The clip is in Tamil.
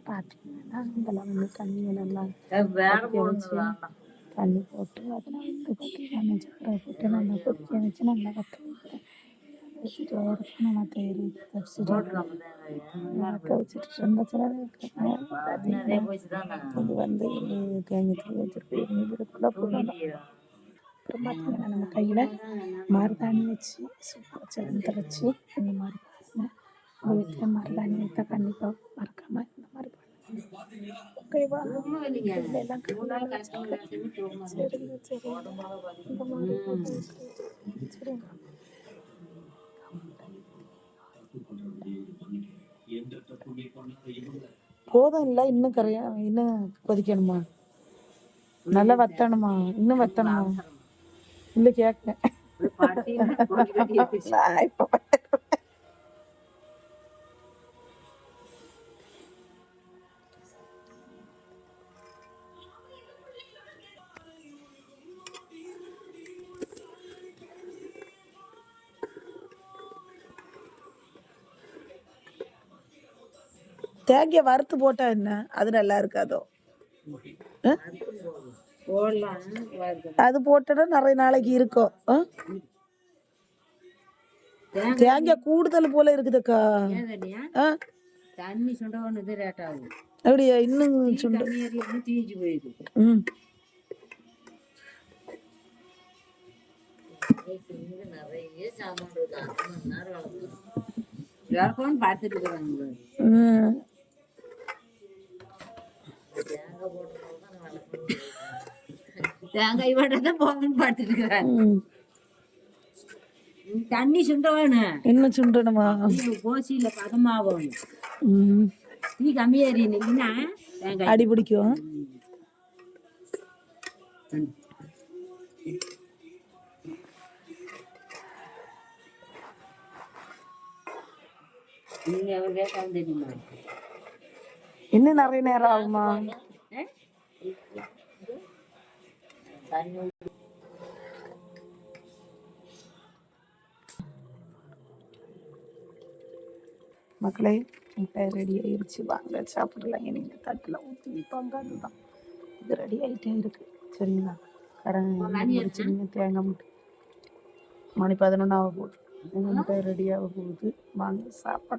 பார்த்தீங்கன்னா இதெல்லாம் வந்து தண்ணியை நல்லா கொதிக்க வச்சு தண்ணி போட்டு அதில் வந்து பார்த்தீங்கன்னா சக்கரை போட்டு நல்லா கொதிக்க வச்சு நல்லா வற்ற வைக்கிறேன். வச்சுட்டு ஒரு நம்ம தயிர் வச்சுட்டு வற்ற வச்சுட்டு இருந்த பார்த்தீங்கன்னா இது வந்து தேங்காய் தூள் வச்சுருக்கு இதுக்குள்ளே போடணும். அப்புறம் பார்த்தீங்கன்னா நம்ம கையில் மருதாணி வச்சு சூப்பராக சிறந்த வச்சு இந்த மாதிரி பாருங்கள். உங்கள் வீட்டில் மருதாணி வைத்தால் கண்டிப்பாக மறக்காமல் இந்த மாதிரி பண்ணுங்க. ஓகேவா? எல்லாம் சரிங்க சரி இந்த மாதிரி சரிங்க போதும் இல்லை இன்னும் கரையா இன்னும் கொதிக்கணுமா நல்லா வத்தணுமா இன்னும் வத்தணுமா இல்லை கேட்க இப்போ தேங்காய் வறுத்து போட்டா என்ன அது நல்லா இருக்காதோ அது போட்டா நிறைய நாளைக்கு இருக்கும். தேங்காய் கூடுதல் போல இருக்குதுக்கா. தண்ணி சுண்ட ஒன்று ரேட் ஆகும் அப்படியா இன்னும் சுண்ட தீஞ்சு போயிடுது. நிறைய சாமான் பார்த்துட்டு இருக்கிறாங்க. தேங்காய் போட்டதான் போங்கன்னு பார்த்துட்டு இருக்கிறாங்க. தண்ணி சுண்ட வேணும் இன்னும் சுண்டணுமா கோசியில பதமாகணும். நீ கம்மியா எறினா அடி பிடிக்கும். இன்னும் நிறைய நேரம் ஆகுமா? மக்களே முட்டை ரெடி ஆயிடுச்சு, வாங்க சாப்பிடலாம். நீங்கள் தட்டில் ஊற்றி வைப்பாங்க, அதுதான் இது ரெடி ஆகிட்டே இருக்கு. சரிங்களா? முடிச்சுங்க. தேங்காய் முட்டை மணி 11 ஆக போகுது. முட்டை ரெடி ஆக போகுது, வாங்க சாப்பிட.